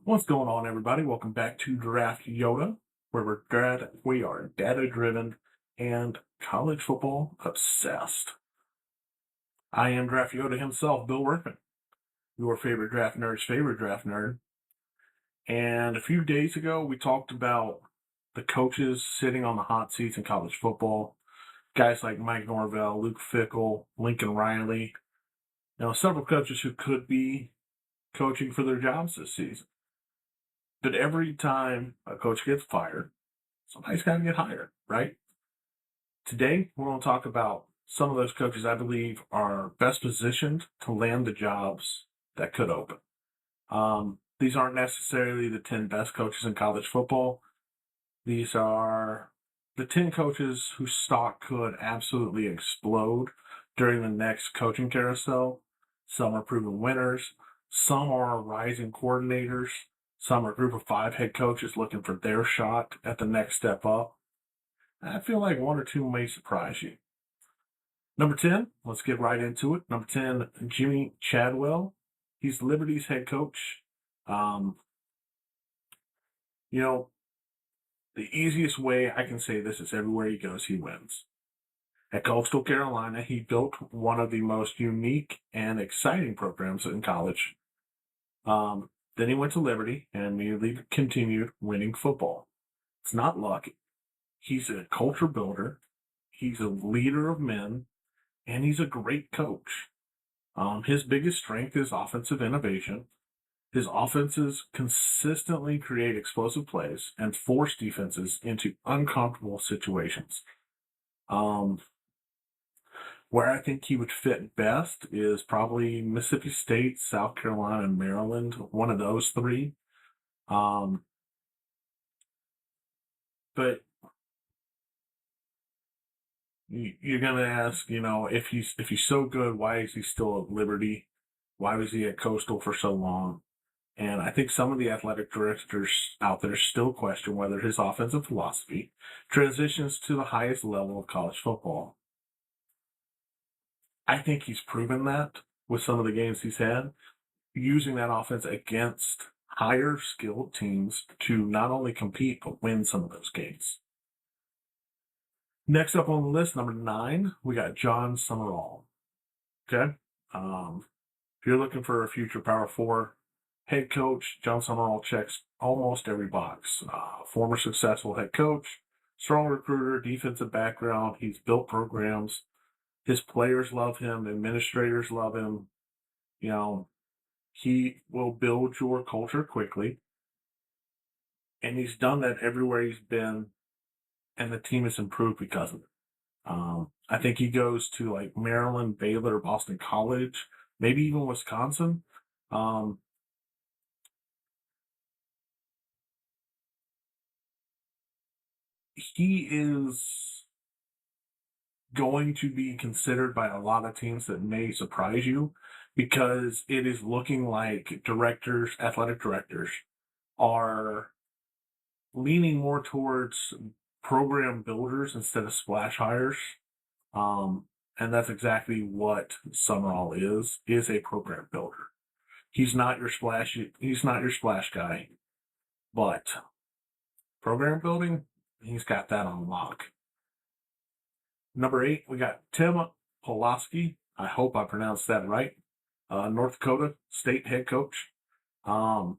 What's going on, everybody? Welcome back to Draft Yoda, where we are data-driven and college football obsessed. I am Draft Yoda himself, Bill Workman, your favorite draft nerd's favorite draft nerd. And a few days ago, we talked about the coaches sitting on the hot seats in college football. Guys like Mike Norvell, Luke Fickell, Lincoln Riley. Several coaches who could be coaching for their jobs this season. But every time a coach gets fired, somebody's got to get hired, right? Today, we're going to talk about some of those coaches I believe are best positioned to land the jobs that could open. These aren't necessarily the 10 best coaches in college football. These are the 10 coaches whose stock could absolutely explode during the next coaching carousel. Some are proven winners. Some are rising coordinators. Some are group of 5 head coaches looking for their shot at the next step up. I feel like one or two may surprise you. Number 10, let's get right into it. Number 10, Jamey Chadwell. He's Liberty's head coach. The easiest way I can say this is everywhere he goes, he wins. At Coastal Carolina, he built one of the most unique and exciting programs in college. Then he went to Liberty and immediately continued winning football. It's not luck. He's a culture builder. He's a leader of men, and he's a great coach. His biggest strength is offensive innovation. His offenses consistently create explosive plays and force defenses into uncomfortable situations. Where I think he would fit best is probably Mississippi State, South Carolina, and Maryland, one of those three. But you're gonna ask, if he's so good, why is he still at Liberty? Why was he at Coastal for so long? And I think some of the athletic directors out there still question whether his offensive philosophy transitions to the highest level of college football. I think he's proven that with some of the games he's had, using that offense against higher skilled teams to not only compete, but win some of those games. Next up on the list, number 9, we got Jon Sumrall. Okay? If you're looking for a future Power 4 head coach, Jon Sumrall checks almost every box. Former successful head coach, strong recruiter, defensive background. He's built programs. His players love him. Administrators love him. He will build your culture quickly. And he's done that everywhere he's been, and the team has improved because of it. I think he goes to like Maryland, Baylor, Boston College, maybe even Wisconsin. He is going to be considered by a lot of teams that may surprise you because it is looking like athletic directors are leaning more towards program builders instead of splash hires. And that's exactly what Sumrall is a program builder. He's not your splash guy, but program building, he's got that on lock. Number 8, we got Tim Polasek. I hope I pronounced that right. North Dakota State head coach. I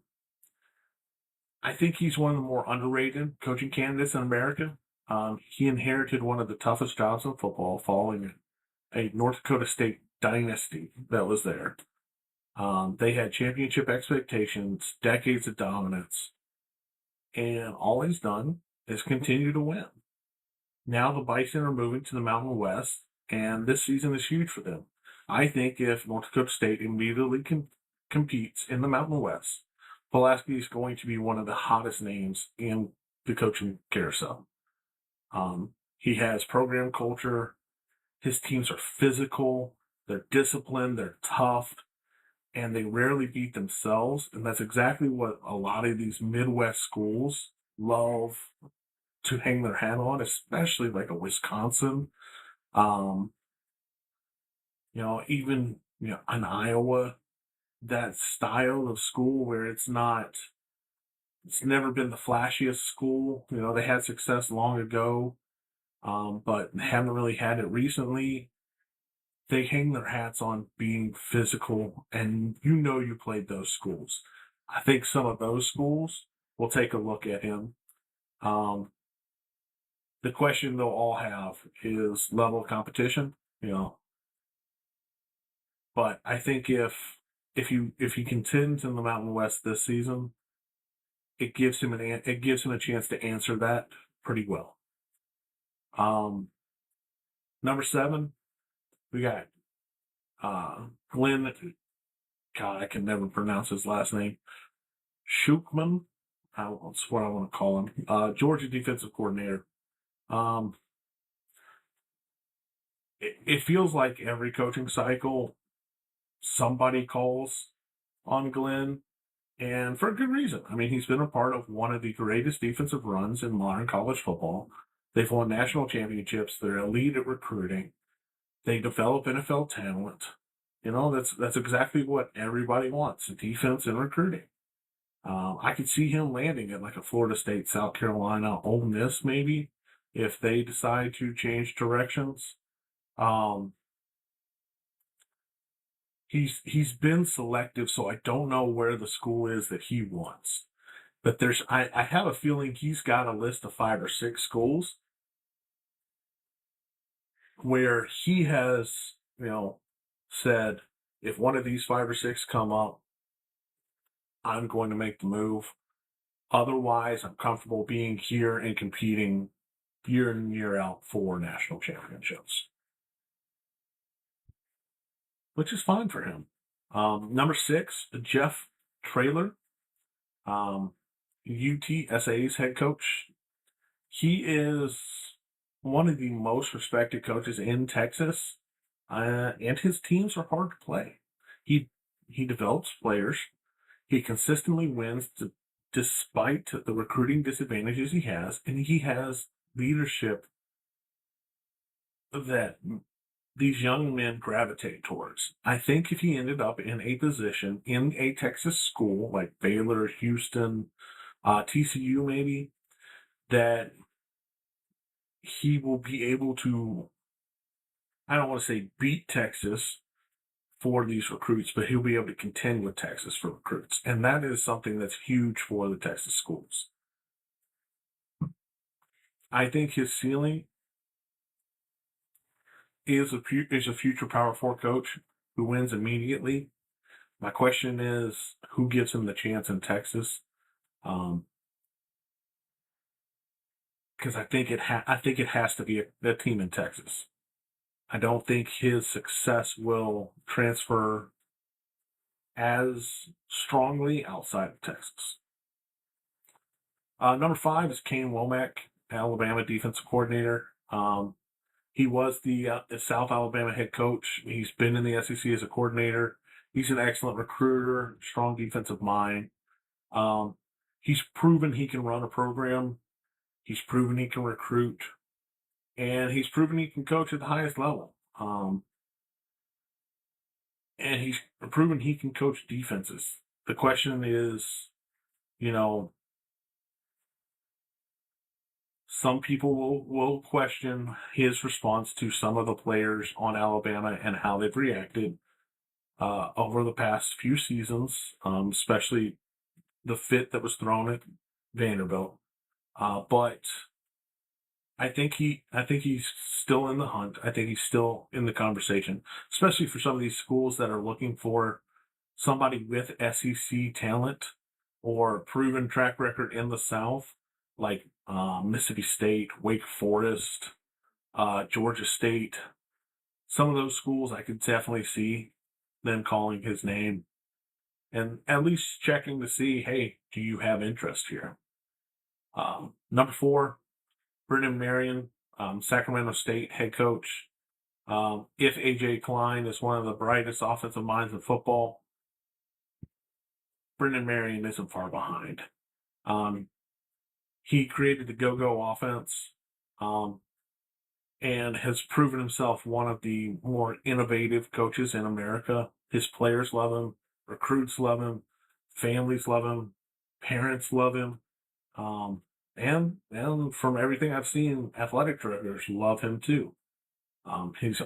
think he's one of the more underrated coaching candidates in America. He inherited one of the toughest jobs in football following a North Dakota State dynasty that was there. They had championship expectations, decades of dominance, and all he's done is continue to win. Now the Bison are moving to the Mountain West, and this season is huge for them. I think if North Dakota State immediately competes in the Mountain West, Polasek is going to be one of the hottest names in the coaching carousel. He has program culture. His teams are physical. They're disciplined. They're tough. And they rarely beat themselves. And that's exactly what a lot of these Midwest schools love to hang their hat on, especially like a Wisconsin, even an Iowa, that style of school where it's not It's never been the flashiest school. You know, they had success long ago, but haven't really had it recently. They hang their hats on being physical, and you played those schools. I think some of those schools will take a look at him. Um, the question they'll all have is level of competition, you know. But I think if he contends in the Mountain West this season, it gives him a chance to answer that pretty well. Um, Number 7, we got Glenn. God, I can never pronounce his last name. Schumann. That's what I want to call him. Georgia defensive coordinator. Um, it feels like every coaching cycle, somebody calls on Glenn, and for a good reason. I mean, he's been a part of one of the greatest defensive runs in modern college football. They've won national championships. They're elite at recruiting. They develop NFL talent. You know, that's exactly what everybody wants: defense and recruiting. I could see him landing at like a Florida State, South Carolina, Ole Miss, maybe, if they decide to change directions. Um, he's been selective, so I don't know where the school is that he wants. But I have a feeling he's got a list of 5 or 6 schools where he has, said, if one of these 5 or 6 come up, I'm going to make the move. Otherwise, I'm comfortable being here and competing year in, year out for national championships, which is fine for him. Number 6, Jeff Traylor, UTSA's head coach. He is one of the most respected coaches in Texas, and his teams are hard to play. He develops players. He consistently wins despite the recruiting disadvantages he has, and he has leadership that these young men gravitate towards. I think if he ended up in a position in a Texas school like Baylor, Houston, TCU maybe, that he will be able to, I don't want to say beat Texas for these recruits, but he'll be able to contend with Texas for recruits. And that is something that's huge for the Texas schools. I think his ceiling is a future Power 4 coach who wins immediately. My question is, who gives him the chance in Texas? Because I think it has to be a team in Texas. I don't think his success will transfer as strongly outside of Texas. Number 5 is Kane Wommack, Alabama defensive coordinator. He was the South Alabama head coach. He's been in the SEC as a coordinator. He's an excellent recruiter, strong defensive mind. He's proven he can run a program. He's proven he can recruit. And he's proven he can coach at the highest level. And he's proven he can coach defenses. The question is, some people will question his response to some of the players on Alabama and how they've reacted over the past few seasons, especially the fit that was thrown at Vanderbilt. But I think he's still in the hunt. I think he's still in the conversation, especially for some of these schools that are looking for somebody with SEC talent or proven track record in the South, like Mississippi State, Wake Forest, Georgia State. Some of those schools I could definitely see them calling his name and at least checking to see, hey, do you have interest here? Number 4, Brennan Marion, Sacramento State head coach. If A.J. Klein is one of the brightest offensive minds in football, Brennan Marion isn't far behind. He created the go-go offense and has proven himself one of the more innovative coaches in America. His players love him, recruits love him, families love him. Parents love him. And from everything I've seen, athletic directors love him too. His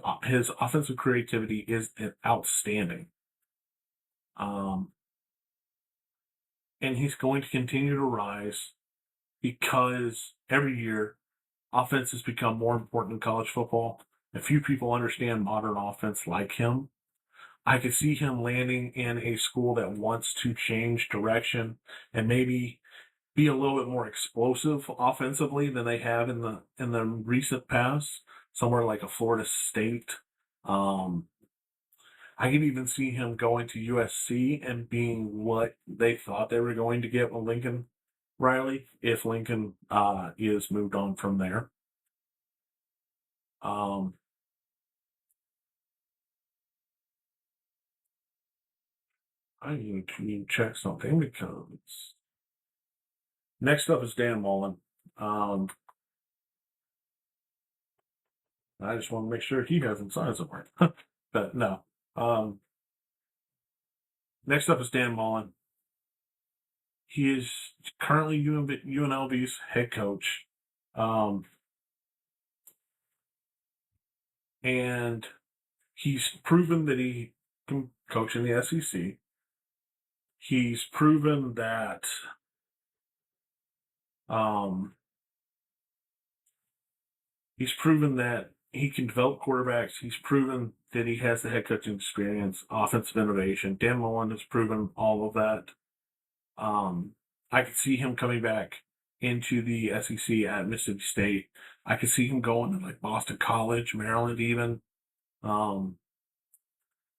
offensive creativity is outstanding. And he's going to continue to rise because every year offense has become more important in college football. A few people understand modern offense like him. I could see him landing in a school that wants to change direction and maybe be a little bit more explosive offensively than they have in the recent past. Somewhere like a Florida State. Um, I could even see him going to USC and being what they thought they were going to get with Lincoln Riley if Lincoln is moved on from there. Um, I need to check something because next up is Dan Mullen. Um, I just want to make sure he hasn't signed somewhere. But no. Um, Next up is Dan Mullen. He is currently UNLV's head coach. Um, and he's proven that he can coach in the SEC. He's proven that um, he can develop quarterbacks. He's proven that he has the head coaching experience, offensive innovation. Dan Mullen has proven all of that. I could see him coming back into the SEC at Mississippi State. I could see him going to like Boston College, Maryland, even. Um,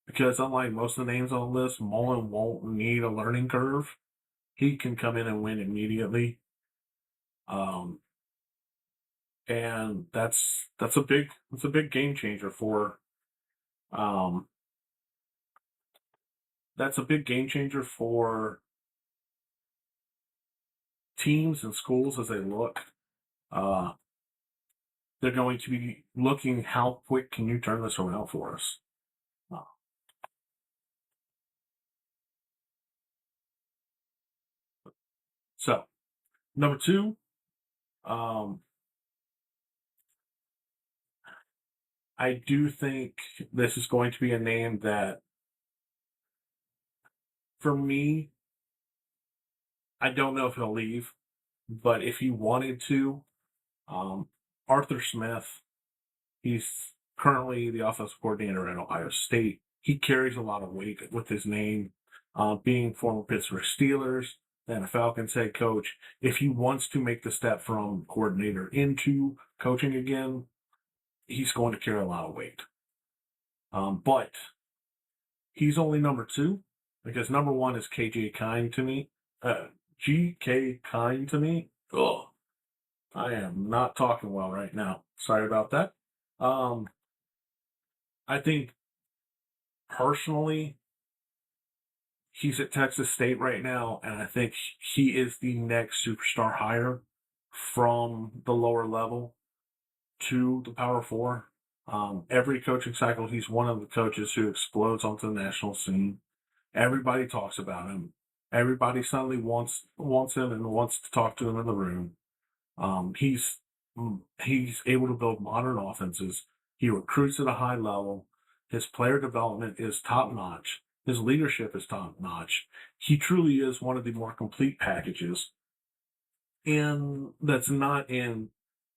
because unlike most of the names on the list, Mullen won't need a learning curve. He can come in and win immediately. Um, and that's a big game changer for um that's a big game changer for teams and schools as they look. Uh, they're going to be looking how quick can you turn this around for us. Uh, so number two, um, I do think this is going to be a name that, for me, I don't know if he'll leave, but if he wanted to, um, Arthur Smith, he's currently the offensive coordinator at Ohio State. He carries a lot of weight with his name, being former Pittsburgh Steelers, then a Falcons head coach. If he wants to make the step from coordinator into coaching again, he's going to carry a lot of weight. But he's only number two because number one is KJ Kinne to me. GK Kinne to me. Ugh. I am not talking well right now. Sorry about that. Um, I think personally, he's at Texas State right now, and I think he is the next superstar hire from the lower level to the Power Four. Every coaching cycle, he's one of the coaches who explodes onto the national scene. Everybody talks about him. Everybody suddenly wants him and wants to talk to him in the room. He's able to build modern offenses. He recruits at a high level. His player development is top notch. His leadership is top notch. He truly is one of the more complete packages, and that's not in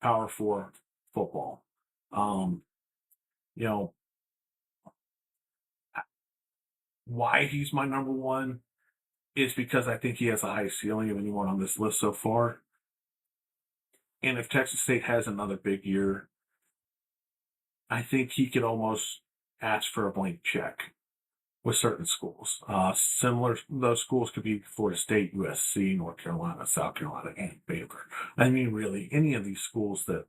Power Four football. Um, you know why he's my number one is because I think he has the highest ceiling of anyone on this list so far. And if Texas State has another big year, I think he could almost ask for a blank check with certain schools. Similar, those schools could be Florida State, USC, North Carolina, South Carolina, and Baylor. I mean, really, any of these schools that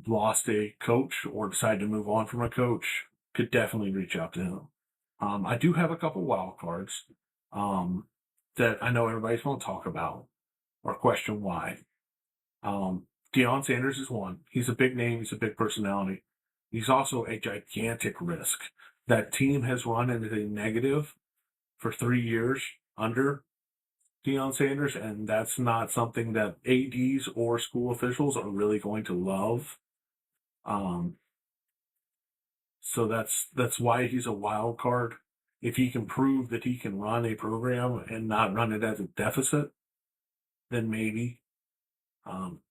lost a coach or decided to move on from a coach could definitely reach out to him. I do have a couple wild cards that I know everybody's going to talk about or question why. Deion Sanders is one. He's a big name. He's a big personality. He's also a gigantic risk. That team has run into a negative for 3 years under Deion Sanders, and that's not something that ADs or school officials are really going to love. Um, so that's why he's a wild card. If he can prove that he can run a program and not run it as a deficit, then maybe.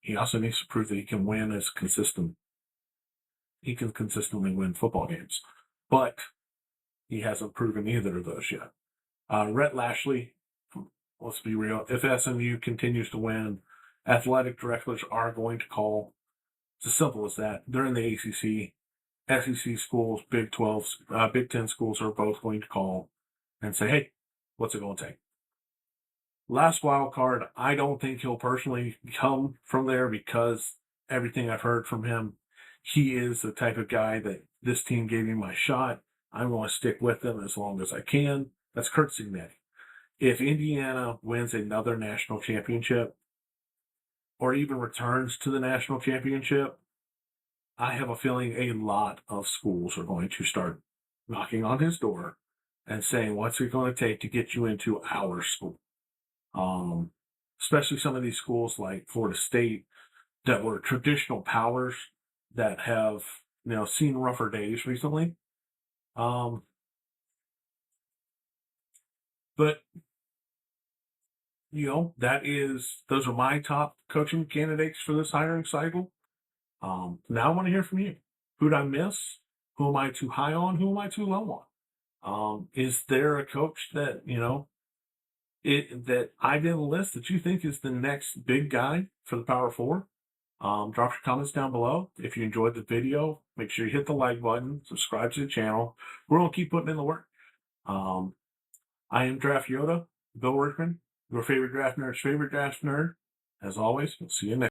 He also needs to prove that he can win as consistent. He can consistently win football games, but he hasn't proven either of those yet. Rhett Lashlee, let's be real. If SMU continues to win, athletic directors are going to call. It's as simple as that. They're in the ACC. SEC schools, Big 12, Big 10 schools are both going to call and say, hey, what's it going to take? Last wild card, I don't think he'll personally come from there because everything I've heard from him, he is the type of guy that this team gave me my shot. I'm going to stick with them as long as I can. That's Curt Cignetti. If Indiana wins another national championship or even returns to the national championship, I have a feeling a lot of schools are going to start knocking on his door and saying, what's it going to take to get you into our school? Especially some of these schools like Florida State that were traditional powers that have, seen rougher days recently. But those are my top coaching candidates for this hiring cycle. Now I want to hear from you. Who'd I miss? Who am I too high on? Who am I too low on? Is there a coach that, that I didn't list that you think is the next big guy for the Power Four? Drop your comments down below. If you enjoyed the video, make sure you hit the like button, subscribe to the channel. We're going to keep putting in the work. I am Draft Yoda, Bill Workman, your favorite draft nerd's favorite draft nerd. As always, we'll see you next.